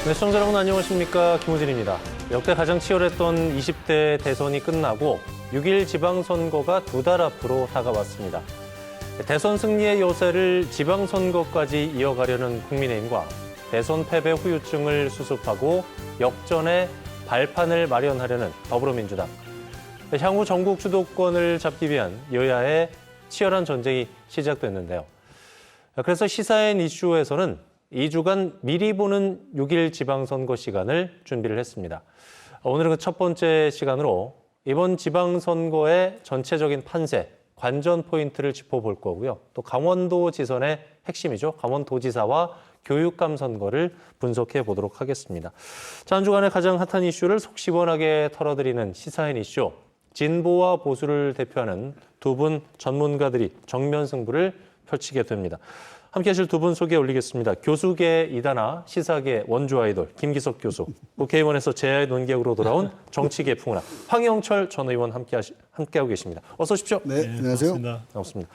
네, 시청자 여러분 안녕하십니까. 김우진입니다. 역대 가장 치열했던 20대 대선이 끝나고 6일 지방선거가 2달 앞으로 다가왔습니다. 대선 승리의 여세를 지방선거까지 이어가려는 국민의힘과 대선 패배 후유증을 수습하고 역전의 발판을 마련하려는 더불어민주당. 향후 전국 주도권을 잡기 위한 여야의 치열한 전쟁이 시작됐는데요. 그래서 시사인 이슈에서는 2주간 미리 보는 6일 지방선거 시간을 준비를 했습니다. 오늘은 그 첫 번째 시간으로 이번 지방선거의 전체적인 판세, 관전 포인트를 짚어볼 거고요. 또 강원도 지선의 핵심이죠. 강원도지사와 교육감 선거를 분석해 보도록 하겠습니다. 자, 한 주간의 가장 핫한 이슈를 속 시원하게 털어드리는 시사인 이슈. 진보와 보수를 대표하는 두 분 전문가들이 정면 승부를 펼치게 됩니다. 함께 하실 두 분 소개 올리겠습니다. 교수계 이다나 시사계 원조 아이돌 김기석 교수, 국회의원에서 제야의 논객으로 돌아온 정치계 풍운학 황영철 전 의원 함께하고 계십니다. 어서 오십시오. 네, 안녕하세요. 반갑습니다.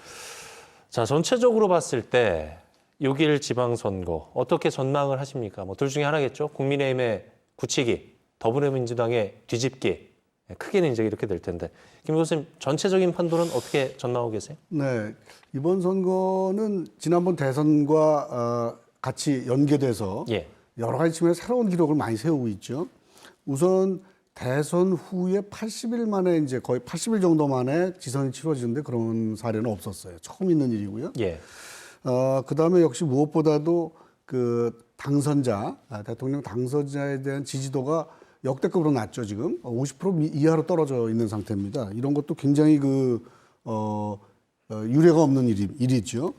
자, 전체적으로 봤을 때 6일 지방선거 어떻게 전망을 하십니까? 둘 중에 하나겠죠. 국민의힘의 굳히기, 더불어민주당의 뒤집기. 크게는 이제 이렇게 될 텐데. 김 교수님, 전체적인 판도는 어떻게 전망하고 계세요? 네, 이번 선거는 지난번 대선과 같이 연계돼서 여러 가지 측면에서 새로운 기록을 많이 세우고 있죠. 우선 대선 후에 80일 만에 이제 거의 80일 정도 만에 지선이 치러지는데 그런 사례는 없었어요. 처음 있는 일이고요. 그다음에 역시 무엇보다도 그 당선자, 대통령 당선자에 대한 지지도가 역대급으로 낮죠, 지금. 50% 이하로 떨어져 있는 상태입니다. 이런 것도 굉장히 유례가 없는 일이죠.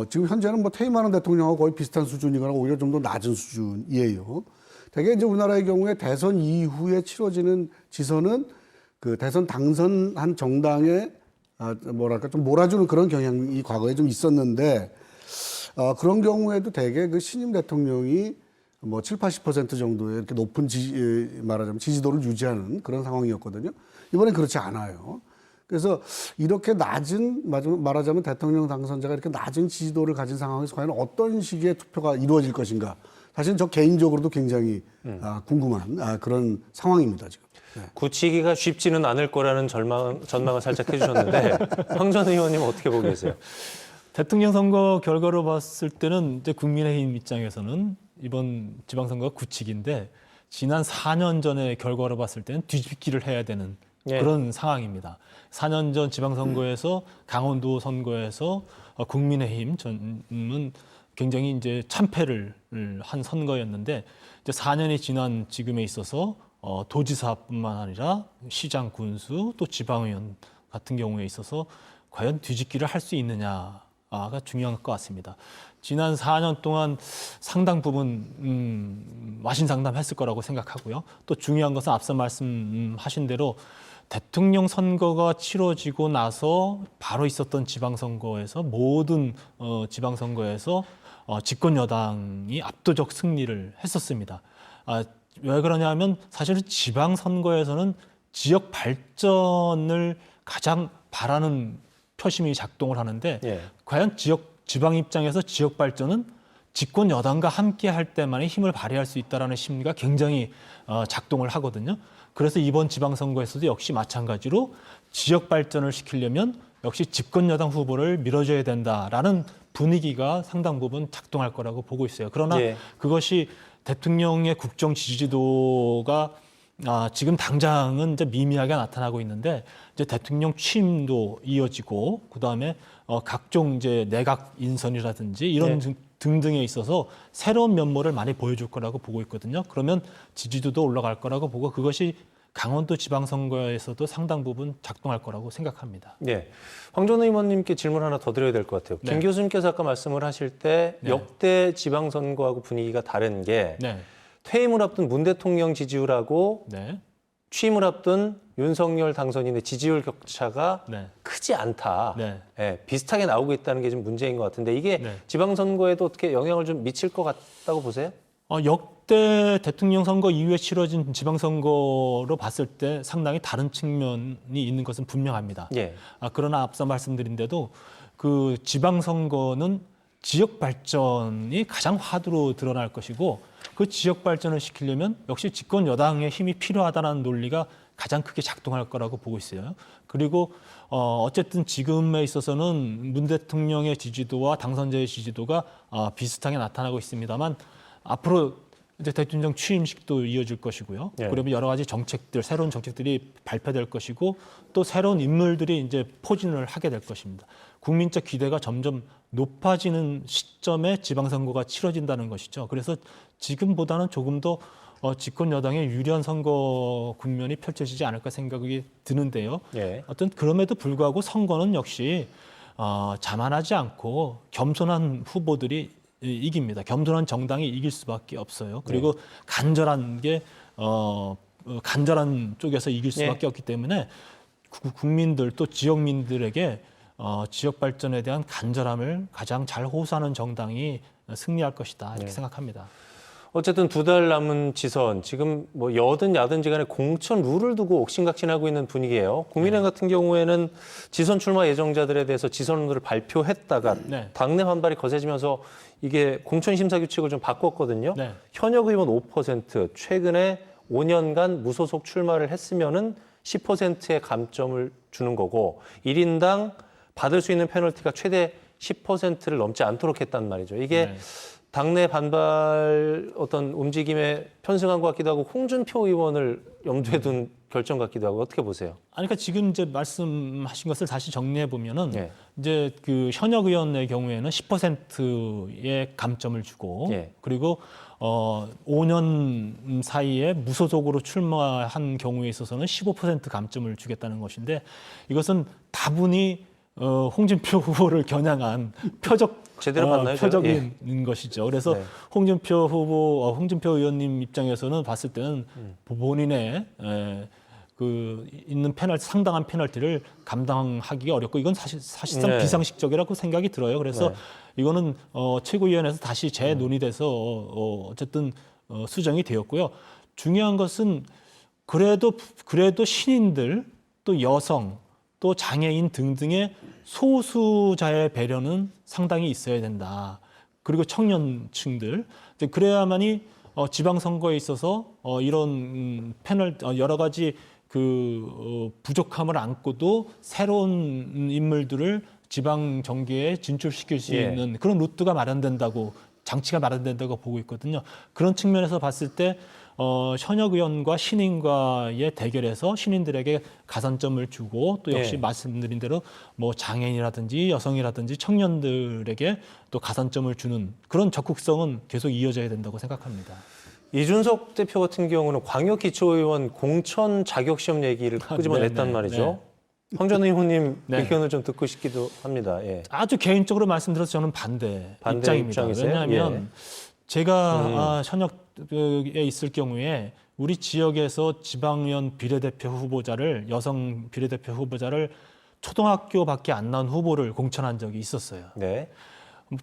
지금 현재는 퇴임하는 대통령하고 거의 비슷한 수준이거나 오히려 좀 더 낮은 수준이에요. 대개 이제 우리나라의 경우에 대선 이후에 치러지는 지선은 그 대선 당선한 정당에 좀 몰아주는 그런 경향이 과거에 좀 있었는데, 그런 경우에도 대개 그 신임 대통령이 7, 80% 정도의 이렇게 높은 말하자면 지지도를 유지하는 그런 상황이었거든요. 이번엔 그렇지 않아요. 그래서 이렇게 낮은, 말하자면 대통령 당선자가 이렇게 낮은 지지도를 가진 상황에서 과연 어떤 식의 투표가 이루어질 것인가. 사실 저 개인적으로도 굉장히 궁금한 그런 상황입니다, 지금. 네. 굳히기가 쉽지는 않을 거라는 전망을 살짝 해주셨는데 황 전 의원님 어떻게 보고 계세요? 대통령 선거 결과로 봤을 때는 이제 국민의힘 입장에서는 이번 지방선거가 굳히기인데 지난 4년 전의 결과로 봤을 때는 뒤집기를 해야 되는 그런 상황입니다. 4년 전 지방선거에서 강원도 선거에서 국민의힘 전은 굉장히 이제 참패를 한 선거였는데 이제 4년이 지난 지금에 있어서 도지사뿐만 아니라 시장, 군수 또 지방의원 같은 경우에 있어서 과연 뒤집기를 할 수 있느냐가 중요한 것 같습니다. 지난 4년 동안 상당 부분 와신상담했을 거라고 생각하고요. 또 중요한 것은 앞서 말씀하신 대로 대통령 선거가 치러지고 나서 바로 있었던 지방선거에서 모든 지방선거에서 집권 여당이 압도적 승리를 했었습니다. 왜 그러냐면 사실은 지방선거에서는 지역 발전을 가장 바라는 표심이 작동을 하는데 과연 지방 입장에서 지역 발전은 집권 여당과 함께 할 때만이 힘을 발휘할 수 있다는 심리가 굉장히 작동을 하거든요. 그래서 이번 지방선거에서도 역시 마찬가지로 지역 발전을 시키려면 역시 집권 여당 후보를 밀어줘야 된다라는 분위기가 상당 부분 작동할 거라고 보고 있어요. 그러나 그것이 대통령의 국정 지지도가 지금 당장은 이제 미미하게 나타나고 있는데 이제 대통령 취임도 이어지고 그다음에 각종 이제 내각 인선이라든지 이런 등등에 있어서 새로운 면모를 많이 보여줄 거라고 보고 있거든요. 그러면 지지도도 올라갈 거라고 보고 그것이 강원도 지방선거에서도 상당 부분 작동할 거라고 생각합니다. 황 전 의원님께 질문 하나 더 드려야 될 것 같아요. 김 교수님께서 아까 말씀을 하실 때 역대 지방선거하고 분위기가 다른 게 퇴임을 앞둔 문 대통령 지지율하고 취임을 앞둔 윤석열 당선인의 지지율 격차가 크지 않다. 비슷하게 나오고 있다는 게 좀 문제인 것 같은데 이게 지방선거에도 어떻게 영향을 좀 미칠 것 같다고 보세요? 역대 대통령 선거 이후에 치러진 지방선거로 봤을 때 상당히 다른 측면이 있는 것은 분명합니다. 그러나 앞서 말씀드린 대로 그 지방선거는 지역 발전이 가장 화두로 드러날 것이고 그 지역 발전을 시키려면 역시 집권 여당의 힘이 필요하다는 논리가 가장 크게 작동할 거라고 보고 있어요. 그리고 어쨌든 지금에 있어서는 문 대통령의 지지도와 당선자의 지지도가 비슷하게 나타나고 있습니다만 앞으로 이제 대통령 취임식도 이어질 것이고요. 네. 그러면 여러 가지 정책들, 새로운 정책들이 발표될 것이고 또 새로운 인물들이 이제 포진을 하게 될 것입니다. 국민적 기대가 점점 높아지는 시점에 지방선거가 치러진다는 것이죠. 그래서 지금보다는 조금 더 집권 여당의 유리한 선거 국면이 펼쳐지지 않을까 생각이 드는데요. 예. 어떤 그럼에도 불구하고 선거는 역시 자만하지 않고 겸손한 후보들이 이깁니다. 겸손한 정당이 이길 수밖에 없어요. 그리고 간절한 게 간절한 쪽에서 이길 수밖에 없기 때문에 국민들 또 지역민들에게 지역 발전에 대한 간절함을 가장 잘 호소하는 정당이 승리할 것이다 이렇게 생각합니다. 어쨌든 2달 남은 지선, 지금 뭐 여든 야든지 간에 공천 룰을 두고 옥신각신하고 있는 분위기예요. 국민의힘 같은 경우에는 지선 출마 예정자들에 대해서 지선 룰을 발표했다가 당내 반발이 거세지면서 이게 공천 심사 규칙을 좀 바꿨거든요. 네. 현역 의원 5%, 최근에 5년간 무소속 출마를 했으면은 10%의 감점을 주는 거고 1인당 받을 수 있는 페널티가 최대 10%를 넘지 않도록 했단 말이죠. 이게 당내 반발 어떤 움직임에 편승한 것 같기도 하고 홍준표 의원을 염두에 둔 결정 같기도 하고 어떻게 보세요? 아니, 그러니까 지금 이제 말씀하신 것을 다시 정리해 보면은 이제 그 현역 의원의 경우에는 10%의 감점을 주고 그리고 5년 사이에 무소속으로 출마한 경우에 있어서는 15% 감점을 주겠다는 것인데 이것은 다분히 홍준표 후보를 겨냥한 제대로 봤나요, 표적인 것이죠. 그래서 홍준표 후보, 홍준표 의원님 입장에서는 봤을 때는 본인의 그 있는 상당한 페널티를 감당하기가 어렵고 이건 사실상 비상식적이라고 생각이 들어요. 그래서 이거는 최고위원회에서 다시 재논의돼서 어쨌든 수정이 되었고요. 중요한 것은 그래도 신인들 또 여성 또 장애인 등등의 소수자의 배려는 상당히 있어야 된다. 그리고 청년층들. 그래야만이 지방선거에 있어서 이런 여러 가지 그 부족함을 안고도 새로운 인물들을 지방 정계에 진출시킬 수 있는 그런 루트가 마련된다고, 장치가 마련된다고 보고 있거든요. 그런 측면에서 봤을 때 현역 의원과 신인과의 대결에서 신인들에게 가산점을 주고 또 역시 말씀드린 대로 뭐 장애인이라든지 여성이라든지 청년들에게 또 가산점을 주는 그런 적극성은 계속 이어져야 된다고 생각합니다. 이준석 대표 같은 경우는 광역기초의원 공천 자격시험 얘기를 끄집어냈단 말이죠. 황 전 의원님 의견을 좀 듣고 싶기도 합니다. 아주 개인적으로 말씀드려서 저는 반대 입장입니다. 왜냐하면 제가 현역에 있을 경우에 우리 지역에서 지방의원 비례대표 후보자를 여성 비례대표 후보자를 초등학교밖에 안 나온 후보를 공천한 적이 있었어요.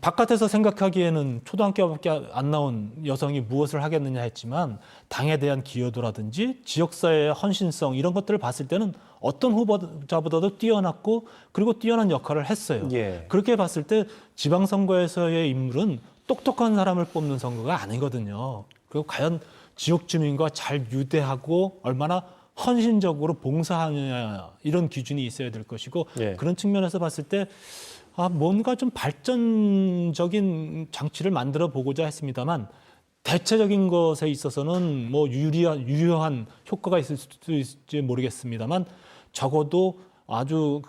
바깥에서 생각하기에는 초등학교밖에 안 나온 여성이 무엇을 하겠느냐 했지만 당에 대한 기여도라든지 지역사회의 헌신성 이런 것들을 봤을 때는 어떤 후보자보다도 뛰어났고 그리고 뛰어난 역할을 했어요. 그렇게 봤을 때 지방선거에서의 인물은 똑똑한 사람을 뽑는 선거가 아니거든요. 그리고 과연 지역 주민과 잘 유대하고 얼마나 헌신적으로 봉사하느냐 이런 기준이 있어야 될 것이고 그런 측면에서 봤을 때 뭔가 좀 발전적인 장치를 만들어 보고자 했습니다만 대체적인 것에 있어서는 뭐 유효한 효과가 있을 수도 있을지 모르겠습니다만 적어도 아주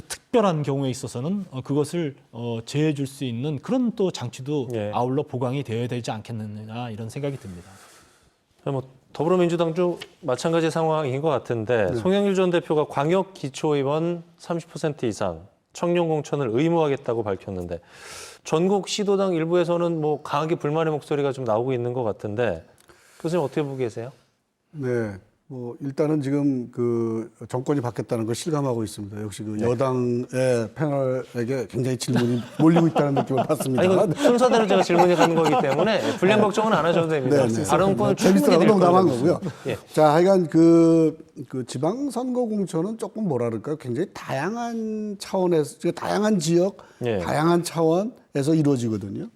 특별한 경우에 있어서는 그것을 제해해 줄 수 있는 그런 또 장치도 아울러 보강이 되어야 되지 않겠느냐 이런 생각이 듭니다. 뭐 더불어민주당도 마찬가지 상황인 것 같은데 송영길 전 대표가 광역기초의원 30% 이상 청년 공천을 의무화하겠다고 밝혔는데 전국 시도당 일부에서는 뭐 강하게 불만의 목소리가 좀 나오고 있는 것 같은데 교수님 어떻게 보고 계세요? 네, 뭐 일단은 지금 그 정권이 바뀌었다는 걸 실감하고 있습니다. 역시 그 여당의 패널에게 굉장히 질문이 몰리고 있다는 느낌을 받습니다. 아니, 이거 순서대로 제가 질문이 가는 거기 때문에 불량 걱정은 안 하셔도 됩니다. 다른 분은 충분히 재밌더라고 드릴 농담한 거거든요. 거고요. 예. 자, 하여간 그 지방선거 공천은 조금 뭐라 그럴까요? 굉장히 다양한 차원에서, 다양한 지역, 예. 다양한 차원에서 이루어지거든요.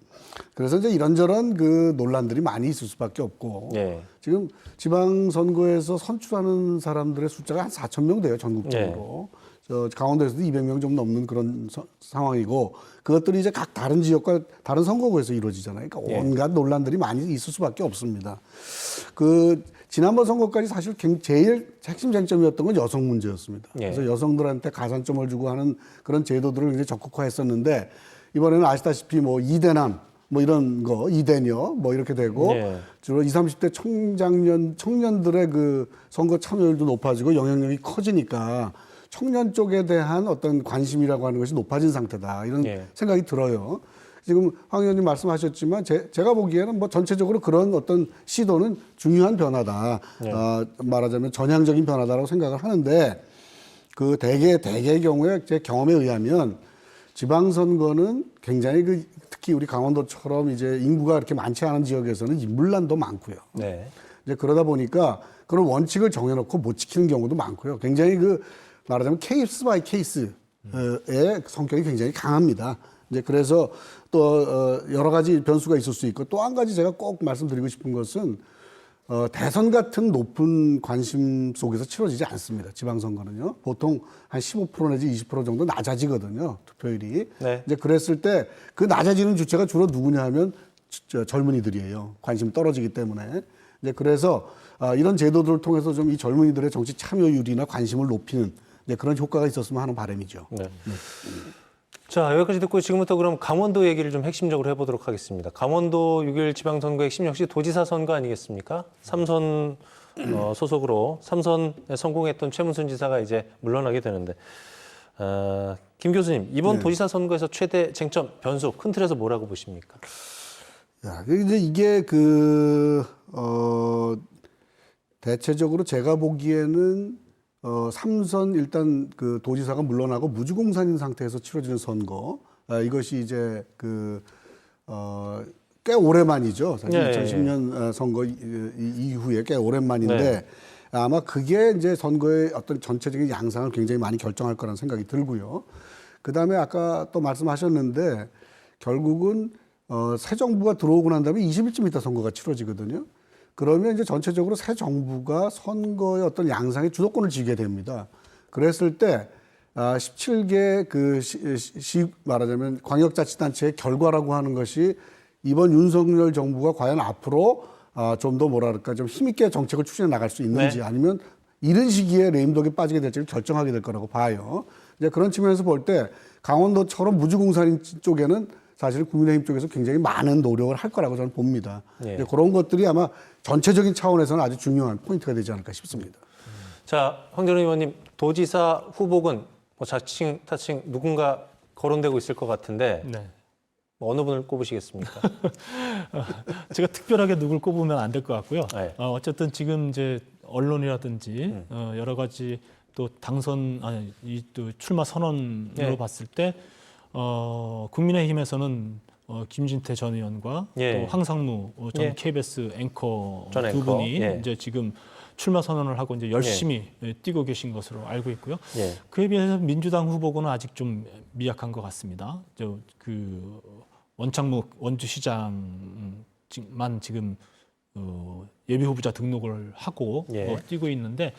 그래서 이제 이런저런 그 논란들이 많이 있을 수밖에 없고 예. 지금 지방선거에서 선출하는 사람들의 숫자가 한 4천 명 돼요, 전국적으로. 저 강원도에서도 200명 좀 넘는 그런 상황이고 그것들이 이제 각 다른 지역과 다른 선거구에서 이루어지잖아요. 그러니까 온갖 논란들이 많이 있을 수밖에 없습니다. 그 지난번 선거까지 사실 제일 핵심 쟁점이었던 건 여성 문제였습니다. 예. 그래서 여성들한테 가산점을 주고 하는 그런 제도들을 굉장히 적극화했었는데 이번에는 아시다시피 뭐 이대남 뭐 이런 거, 이대녀 뭐 이렇게 되고 네. 주로 20, 30대 청년들의 그 선거 참여율도 높아지고 영향력이 커지니까 청년 쪽에 대한 어떤 관심이라고 하는 것이 높아진 상태다. 이런 네. 생각이 들어요. 지금 황 의원님 말씀하셨지만 제가 보기에는 뭐 전체적으로 그런 어떤 시도는 중요한 변화다. 네. 말하자면 전향적인 변화다라고 생각을 하는데 그 대개의 경우에 제 경험에 의하면 지방선거는 굉장히 특히 우리 강원도처럼 이제 인구가 그렇게 많지 않은 지역에서는 인물난도 많고요. 네. 이제 그러다 보니까 그런 원칙을 정해놓고 못 지키는 경우도 많고요. 굉장히 말하자면 케이스 바이 케이스의 성격이 굉장히 강합니다. 이제 그래서 또 여러 가지 변수가 있을 수 있고 또 한 가지 제가 꼭 말씀드리고 싶은 것은 대선 같은 높은 관심 속에서 치러지지 않습니다. 지방선거는요. 보통 한 15% 내지 20% 정도 낮아지거든요. 투표율이. 네. 이제 그랬을 때 그 낮아지는 주체가 주로 누구냐 하면 젊은이들이에요. 관심이 떨어지기 때문에. 이제 그래서 이런 제도들을 통해서 좀 이 젊은이들의 정치 참여율이나 관심을 높이는 이제 그런 효과가 있었으면 하는 바람이죠. 네. 자, 여기까지 듣고 지금부터 그럼 강원도 얘기를 좀 핵심적으로 해보도록 하겠습니다. 강원도 6.1 지방선거 핵심 역시 도지사 선거 아니겠습니까? 삼선 소속으로 삼선에 성공했던 최문순 지사가 이제 물러나게 되는데 김 교수님, 이번 도지사 선거에서 최대 쟁점, 변수, 큰 틀에서 뭐라고 보십니까? 야, 이제 이게 대체적으로 제가 보기에는 삼선 일단 그 도지사가 물러나고 무주공산인 상태에서 치러지는 선거 이것이 이제 꽤 오랜만이죠. 사실 예, 2010년 선거 이후에 꽤 오랜만인데 아마 그게 이제 선거의 어떤 전체적인 양상을 굉장히 많이 결정할 거라는 생각이 들고요. 그 다음에 아까 또 말씀하셨는데 결국은 새 정부가 들어오고 난 다음에 20일쯤 있다 선거가 치러지거든요. 그러면 이제 전체적으로 새 정부가 선거의 어떤 양상의 주도권을 쥐게 됩니다. 그랬을 때 17개 말하자면 광역자치단체의 결과라고 하는 것이 이번 윤석열 정부가 과연 앞으로 좀 더 뭐랄까 좀 힘있게 정책을 추진해 나갈 수 있는지 아니면 이른 시기에 레임덕에 빠지게 될지를 결정하게 될 거라고 봐요. 이제 그런 측면에서 볼 때 강원도처럼 무주공산인 쪽에는 사실 국민의힘 쪽에서 굉장히 많은 노력을 할 거라고 저는 봅니다. 네. 그런 것들이 아마 전체적인 차원에서는 아주 중요한 포인트가 되지 않을까 싶습니다. 자, 황정은 의원님, 도지사 후보군 뭐 자칭, 타칭 누군가 거론되고 있을 것 같은데 네. 뭐 어느 분을 꼽으시겠습니까? 제가 특별하게 누굴 꼽으면 안 될 것 같고요. 네. 어쨌든 지금 이제 언론이라든지 여러 가지 또 또 출마 선언으로 봤을 때 국민의힘에서는 김진태 전 의원과 또 황상무 전 KBS 앵커 전 두 앵커. 분이 이제 지금 출마 선언을 하고 이제 열심히 뛰고 계신 것으로 알고 있고요. 그에 비해서 민주당 후보군은 아직 좀 미약한 것 같습니다. 원창묵 원주시장만 지금 예비 후보자 등록을 하고 뛰고 있는데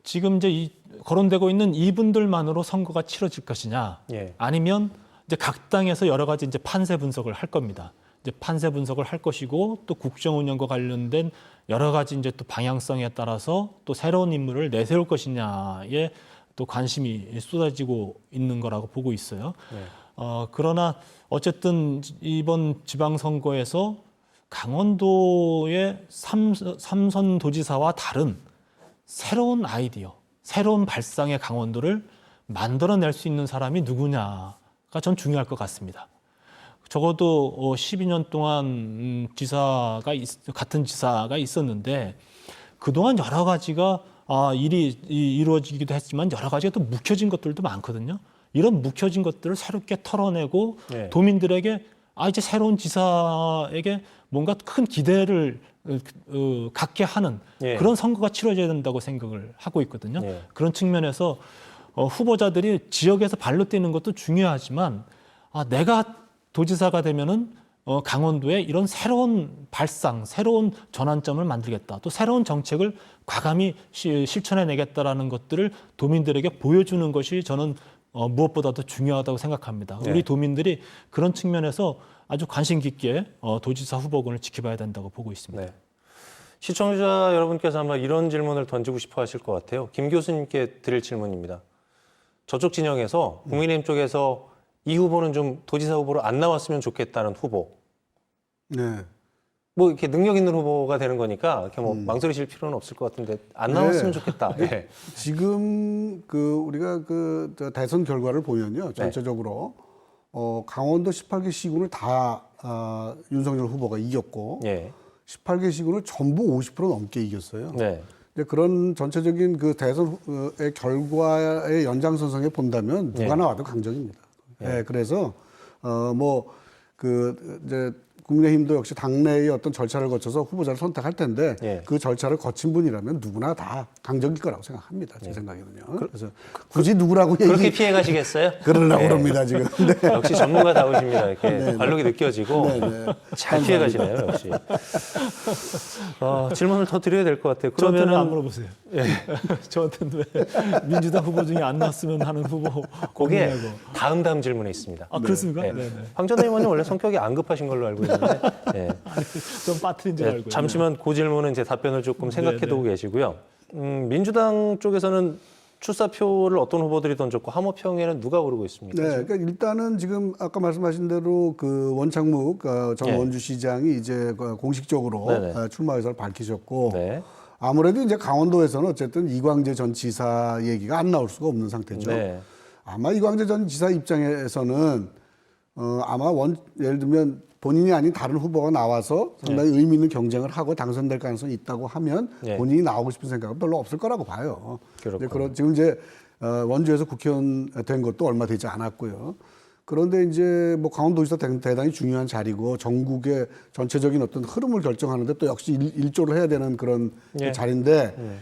지금 이제 거론되고 있는 이분들만으로 선거가 치러질 것이냐, 아니면 이제 각 당에서 여러 가지 이제 판세 분석을 할 겁니다. 이제 판세 분석을 할 것이고 또 국정 운영과 관련된 여러 가지 이제 또 방향성에 따라서 또 새로운 인물을 내세울 것이냐에 또 관심이 쏟아지고 있는 거라고 보고 있어요. 그러나 어쨌든 이번 지방선거에서 강원도의 삼선 도지사와 다른 새로운 아이디어, 새로운 발상의 강원도를 만들어낼 수 있는 사람이 누구냐가 전 중요할 것 같습니다. 적어도 12년 동안 같은 지사가 있었는데 그동안 여러 가지가 일이 이루어지기도 했지만 여러 가지가 또 묵혀진 것들도 많거든요. 이런 묵혀진 것들을 새롭게 털어내고 예. 도민들에게 이제 새로운 지사에게 뭔가 큰 기대를 갖게 하는 예. 그런 선거가 치러져야 된다고 생각을 하고 있거든요. 예. 그런 측면에서 후보자들이 지역에서 발로 뛰는 것도 중요하지만 내가 도지사가 되면은 강원도에 이런 새로운 발상, 새로운 전환점을 만들겠다. 또 새로운 정책을 과감히 실천해내겠다라는 것들을 도민들에게 보여주는 것이 저는 무엇보다도 중요하다고 생각합니다. 네. 우리 도민들이 그런 측면에서 아주 관심 깊게 도지사 후보군을 지켜봐야 된다고 보고 있습니다. 네. 시청자 여러분께서 아마 이런 질문을 던지고 싶어 하실 것 같아요. 김 교수님께 드릴 질문입니다. 저쪽 진영에서 국민의힘 쪽에서 이 후보는 좀 도지사 후보로 안 나왔으면 좋겠다는 후보. 네. 뭐 이렇게 능력 있는 후보가 되는 거니까 이렇게 뭐 망설이실 필요는 없을 것 같은데 안 나왔으면 좋겠다. 예. 지금 우리가 저 대선 결과를 보면요, 전체적으로 강원도 18개 시군을 다 윤석열 후보가 이겼고, 예. 18개 시군을 전부 50% 넘게 이겼어요. 네. 근데 그런 전체적인 그 대선의 결과의 연장선상에 본다면 누가 예. 나와도 강적입니다. 예. 그래서 이제 국민의힘도 역시 당내의 어떤 절차를 거쳐서 후보자를 선택할 텐데 예. 그 절차를 거친 분이라면 누구나 다 강적일 거라고 생각합니다. 제 생각에는요. 그래서 굳이 누구라고 그렇게 피해 가시겠어요? 그러려고 네. 그럽니다, 지금. 네. 역시 전문가다우십니다. 이렇게 관록이 느껴지고 네. 잘 피해 가시네요, 역시. 질문을 더 드려야 될 것 같아요. 저한테는 그러면은 안 물어보세요. 저한테는 왜 민주당 후보 중에 안 나왔으면 하는 후보 그게 고민하고. 다음 질문에 있습니다. 그렇습니까? 네. 네. 황 전 의원님 원래 성격이 안 급하신 걸로 알고 있는데 네. 좀 빠뜨린 줄 네, 알고. 잠시만 그 질문은 제 답변을 조금 생각해두고 계시고요. 민주당 쪽에서는 출사표를 어떤 후보들이 던졌고 함호평에는 누가 오르고 있습니까? 네, 그러니까 일단은 지금 아까 말씀하신 대로 그 원창묵 전 예. 원주시장이 이제 공식적으로 네네. 출마 의사를 밝히셨고 네. 아무래도 이제 강원도에서는 어쨌든 이광재 전 지사 얘기가 안 나올 수가 없는 상태죠. 네. 아마 이광재 전 지사 입장에서는 아마 예를 들면 본인이 아닌 다른 후보가 나와서 상당히 의미 있는 경쟁을 하고 당선될 가능성이 있다고 하면 예. 본인이 나오고 싶은 생각은 별로 없을 거라고 봐요. 그렇군요. 지금 이제 원주에서 국회의원 된 것도 얼마 되지 않았고요. 그런데 이제 뭐 강원도지사 대단히 중요한 자리고 전국의 전체적인 어떤 흐름을 결정하는데 또 역시 일조를 해야 되는 그런 예. 자리인데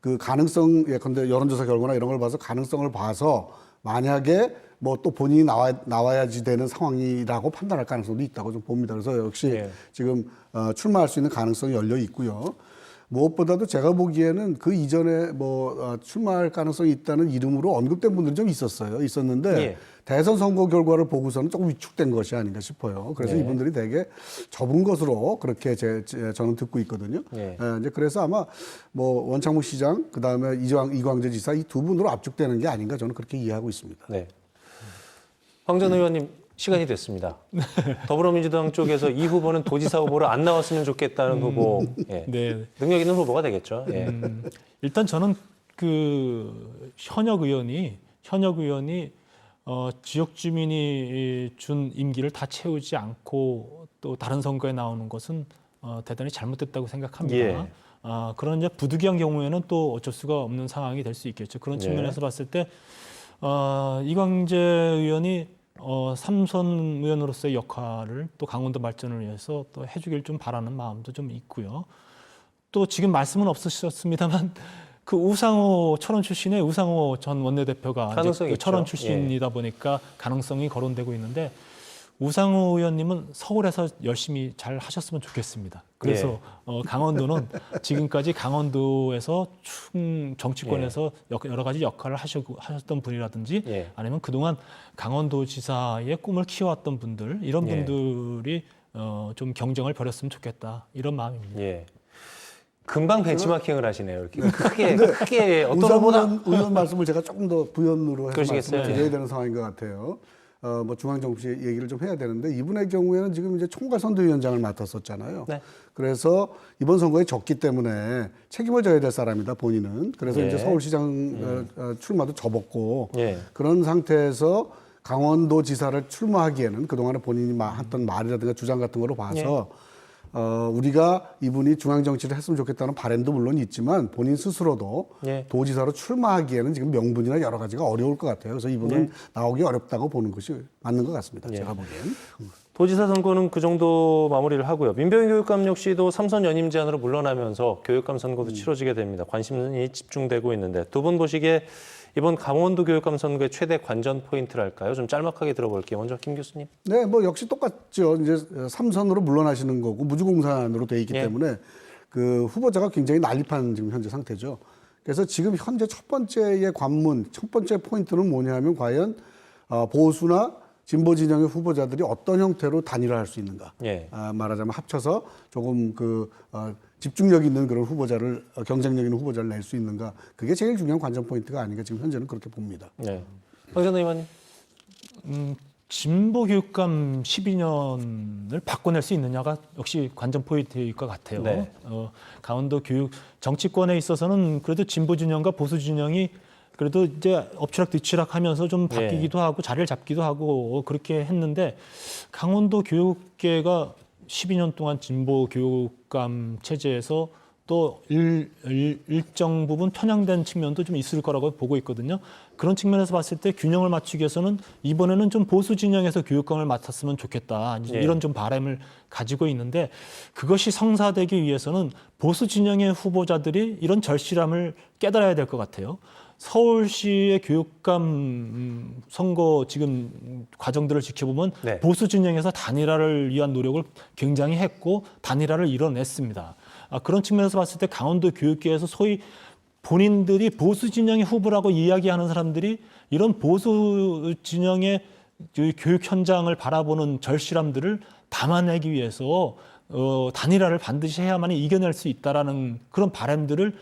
그 가능성 예컨대 여론조사 결과나 이런 걸 봐서 가능성을 봐서 만약에 뭐 또 본인이 나와야지 되는 상황이라고 판단할 가능성도 있다고 좀 봅니다. 그래서 역시 예. 지금 출마할 수 있는 가능성이 열려 있고요. 무엇보다도 제가 보기에는 그 이전에 출마할 가능성이 있다는 이름으로 언급된 분들이 좀 있었는데 예. 대선 선거 결과를 보고서는 조금 위축된 것이 아닌가 싶어요. 그래서 예. 이분들이 되게 접은 것으로 그렇게 저는 듣고 있거든요. 예. 이제 그래서 아마 원창묵 시장 그다음에 이광재 지사 이 두 분으로 압축되는 게 아닌가 저는 그렇게 이해하고 있습니다. 네. 황 전 의원님 시간이 됐습니다. 더불어민주당 쪽에서 이 후보는 도지사 후보로 안 나왔으면 좋겠다는 후보, 예. 네. 능력 있는 후보가 되겠죠. 예. 일단 저는 그 현역 의원이 지역 주민이 준 임기를 다 채우지 않고 또 다른 선거에 나오는 것은 대단히 잘못됐다고 생각합니다. 예. 그런 이제 부득이한 경우에는 또 어쩔 수가 없는 상황이 될 수 있겠죠. 그런 측면에서 봤을 때 이광재 의원이 삼선 의원으로서의 역할을 또 강원도 발전을 위해서 또 해주길 좀 바라는 마음도 좀 있고요. 또 지금 말씀은 없으셨습니다만 그 우상호 철원 출신의 우상호 전 원내대표가 가능성이 이제 그 철원 있죠. 출신이다 보니까 가능성이 거론되고 있는데 우상호 의원님은 서울에서 열심히 잘 하셨으면 좋겠습니다. 그래서 강원도는 지금까지 강원도에서 정치권에서 여러 가지 역할을 하셨던 분이라든지 아니면 그동안 강원도지사의 꿈을 키워왔던 분들 이런 분들이 좀 경쟁을 벌였으면 좋겠다 이런 마음입니다. 예. 금방 벤치마킹을 하시네요. 이렇게 크게 어떤 후보다 의원 말씀을 제가 조금 더 부연으로 해서 그러시겠어요? 말씀을 드려야 되는 상황인 것 같아요. 중앙정치 얘기를 좀 해야 되는데 이분의 경우에는 지금 이제 총괄선대위원장을 맡았었잖아요. 네. 그래서 이번 선거에 졌기 때문에 책임을 져야 될 사람이다 본인은. 그래서 이제 서울시장 출마도 접었고 그런 상태에서 강원도지사를 출마하기에는 그동안에 본인이 했던 말이라든가 주장 같은 거로 봐서 우리가 이분이 중앙 정치를 했으면 좋겠다는 바람도 물론 있지만 본인 스스로도 예. 도지사로 출마하기에는 지금 명분이나 여러 가지가 어려울 것 같아요. 그래서 이분은 나오기 어렵다고 보는 것이 맞는 것 같습니다. 제가 보기엔. 도지사 선거는 그 정도 마무리를 하고요. 민병희 교육감 역시도 3선 연임 제한으로 물러나면서 교육감 선거도 치러지게 됩니다. 관심이 집중되고 있는데 두 분 보시기에 이번 강원도 교육감 선거의 최대 관전 포인트랄까요? 좀 짤막하게 들어볼게요. 먼저 김 교수님. 네, 뭐 역시 똑같죠. 이제 3선으로 물러나시는 거고 무주공산으로 돼 있기 때문에 그 후보자가 굉장히 난립한 지금 현재 상태죠. 그래서 지금 현재 첫 번째의 관문, 첫 번째 포인트는 뭐냐면 과연 보수나 진보 진영의 후보자들이 어떤 형태로 단일화할 수 있는가. 예. 말하자면 합쳐서 조금 집중력 있는 그런 후보자를 경쟁력 있는 후보자를 낼 수 있는가. 그게 제일 중요한 관전 포인트가 아닌가 지금 현재는 그렇게 봅니다. 네. 황전 의원님. 진보 교육감 12년을 바꿔낼 수 있느냐가 역시 관전 포인트일 것 같아요. 네. 강원도 교육 정치권에 있어서는 그래도 진보 진영과 보수 진영이 그래도 이제 엎치락 뒤치락 하면서 좀 바뀌기도 하고 자리를 잡기도 하고 그렇게 했는데 강원도 교육계가 12년 동안 진보 교육감 체제에서 또 일정 부분 편향된 측면도 좀 있을 거라고 보고 있거든요. 그런 측면에서 봤을 때 균형을 맞추기 위해서는 이번에는 좀 보수 진영에서 교육감을 맡았으면 좋겠다. 이런 좀 바람을 가지고 있는데 그것이 성사되기 위해서는 보수 진영의 후보자들이 이런 절실함을 깨달아야 될 것 같아요. 서울시의 교육감 선거 지금 과정들을 지켜보면 보수 진영에서 단일화를 위한 노력을 굉장히 했고 단일화를 이뤄냈습니다. 그런 측면에서 봤을 때 강원도 교육계에서 소위 본인들이 보수 진영의 후보라고 이야기하는 사람들이 이런 보수 진영의 교육 현장을 바라보는 절실함들을 담아내기 위해서 단일화를 반드시 해야만 이겨낼 수 있다라는 그런 바람들을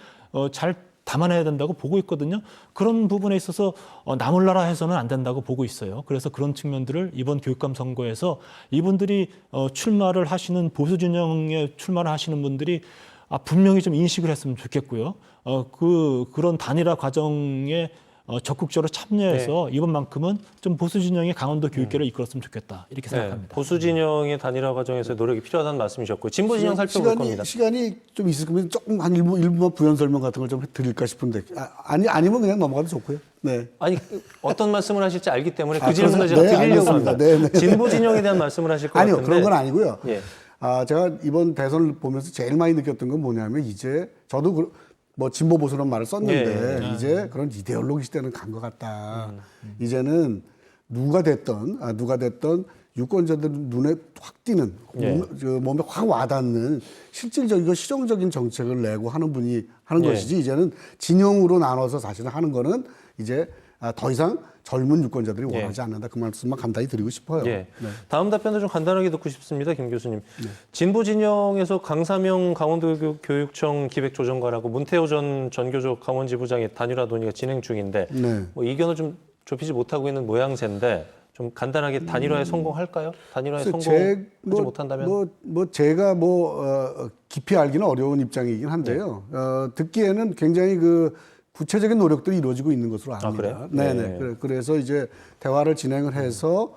잘 담아내야 된다고 보고 있거든요. 그런 부분에 있어서 나몰라라 해서는 안 된다고 보고 있어요. 그래서 그런 측면들을 이번 교육감 선거에서 이분들이 출마를 하시는 보수 진영에 출마를 하시는 분들이 분명히 좀 인식을 했으면 좋겠고요. 그런 단일화 과정에 적극적으로 참여해서 이번만큼은 좀 보수 진영의 강원도 교육계를 이끌었으면 좋겠다 이렇게 생각합니다. 보수 진영의 단일화 과정에서 노력이 필요하다는 말씀이셨고 진보 진영 살펴볼 겁니다. 시간이 좀 있을 거면 조금 한 1분만 부연 설명 같은 걸 좀 드릴까 싶은데 아니면 그냥 넘어가도 좋고요. 네. 아니 어떤 말씀을 하실지 알기 때문에 그 질문을 제가 드리려고 알겠습니다. 합니다. 네. 진보 진영에 대한 말씀을 하실 것 아니요, 같은데. 그런 건 아니고요. 예. 제가 이번 대선을 보면서 제일 많이 느꼈던 건 뭐냐면 이제 저도 뭐 진보 보수라는 말을 썼는데 이제 그런 이데올로기 시대는 간 것 같다. 이제는 누가 됐던 유권자들 눈에 확 띄는 몸에 확 와닿는 실질적이고 실용적인 정책을 내고 하는 분이 하는 것이지 이제는 진영으로 나눠서 사실은 하는 거는 이제 더 이상 젊은 유권자들이 원하지 않는다. 그 말씀만 간단히 드리고 싶어요. 네. 다음 답변도 좀 간단하게 듣고 싶습니다. 김 교수님. 진보 진영에서 강사명 강원도 교육청 기획조정관하고 문태호 전 전교조 강원지부장의 단일화 논의가 진행 중인데 뭐 이견을 좀 좁히지 못하고 있는 모양새인데 좀 간단하게 단일화에 성공할까요? 단일화에 성공하지 못한다면? 제가 깊이 알기는 어려운 입장이긴 한데요. 듣기에는 굉장히 구체적인 노력들이 이루어지고 있는 것으로 압니다. 그래요? 네네. 그래서 이제 대화를 진행을 해서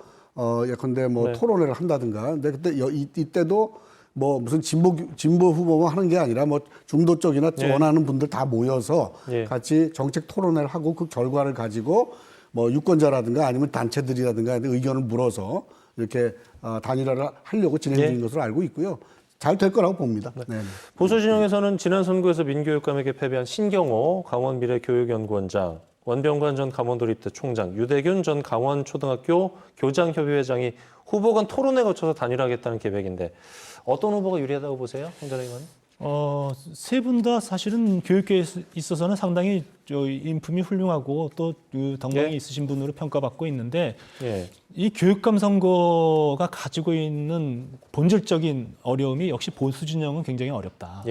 예컨대 토론회를 한다든가. 근데 그때 이때도 무슨 진보 후보만 하는 게 아니라 중도 쪽이나 원하는 분들 다 모여서 같이 정책 토론회를 하고 그 결과를 가지고 유권자라든가 아니면 단체들이라든가 의견을 물어서 이렇게 단일화를 하려고 진행 중인 것으로 알고 있고요. 잘 될 거라고 봅니다. 네. 보수 진영에서는 지난 선거에서 민교육감에게 패배한 신경호 강원미래교육연구원장, 원병관 전 강원도립대 총장, 유대균 전 강원초등학교 교장협의회장이 후보 간 토론회 거쳐서 단일화하겠다는 계획인데 어떤 후보가 유리하다고 보세요? 홍 전 의원? 세 분 다 사실은 교육계에 있어서는 상당히 인품이 훌륭하고 또 덕망이 있으신 분으로 평가받고 있는데 이 교육감 선거가 가지고 있는 본질적인 어려움이 역시 보수 진영은 굉장히 어렵다.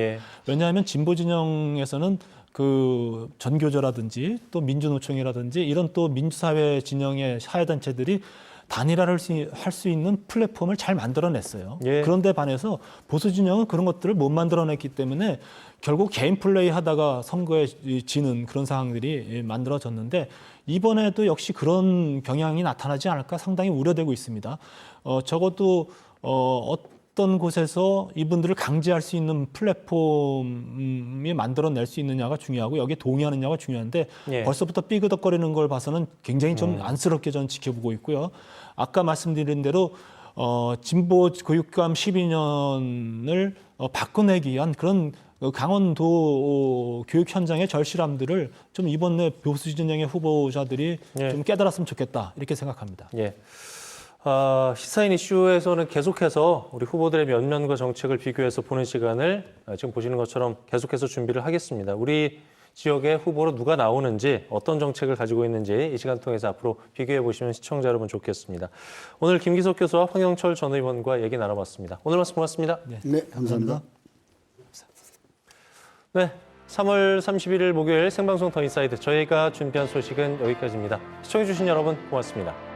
왜냐하면 진보 진영에서는 그 전교조라든지 또 민주노총이라든지 이런 또 민주사회 진영의 사회단체들이 단일화를 할 수 있는 플랫폼을 잘 만들어냈어요. 그런데 반해서 보수 진영은 그런 것들을 못 만들어냈기 때문에 결국 개인 플레이 하다가 선거에 지는 그런 상황들이 만들어졌는데 이번에도 역시 그런 경향이 나타나지 않을까 상당히 우려되고 있습니다. 적어도 어떤 어떤 곳에서 이분들을 강제할 수 있는 플랫폼이 만들어낼 수 있느냐가 중요하고 여기에 동의하느냐가 중요한데 예. 벌써부터 삐그덕거리는 걸 봐서는 굉장히 좀 안쓰럽게 저는 지켜보고 있고요. 아까 말씀드린 대로 진보 교육감 12년을 바꿔내기 위한 그런 강원도 교육 현장의 절실함들을 좀 이번에 보수 진영의 후보자들이 예. 좀 깨달았으면 좋겠다 이렇게 생각합니다. 예. 시사인 이슈에서는 계속해서 우리 후보들의 면면과 정책을 비교해서 보는 시간을 지금 보시는 것처럼 계속해서 준비를 하겠습니다. 우리 지역의 후보로 누가 나오는지 어떤 정책을 가지고 있는지 이 시간 통해서 앞으로 비교해 보시면 시청자 여러분 좋겠습니다. 오늘 김기석 교수와 황영철 전 의원과 얘기 나눠봤습니다. 오늘 말씀 고맙습니다. 네, 감사합니다. 네, 3월 31일 목요일 생방송 더 인사이드 저희가 준비한 소식은 여기까지입니다. 시청해주신 여러분 고맙습니다.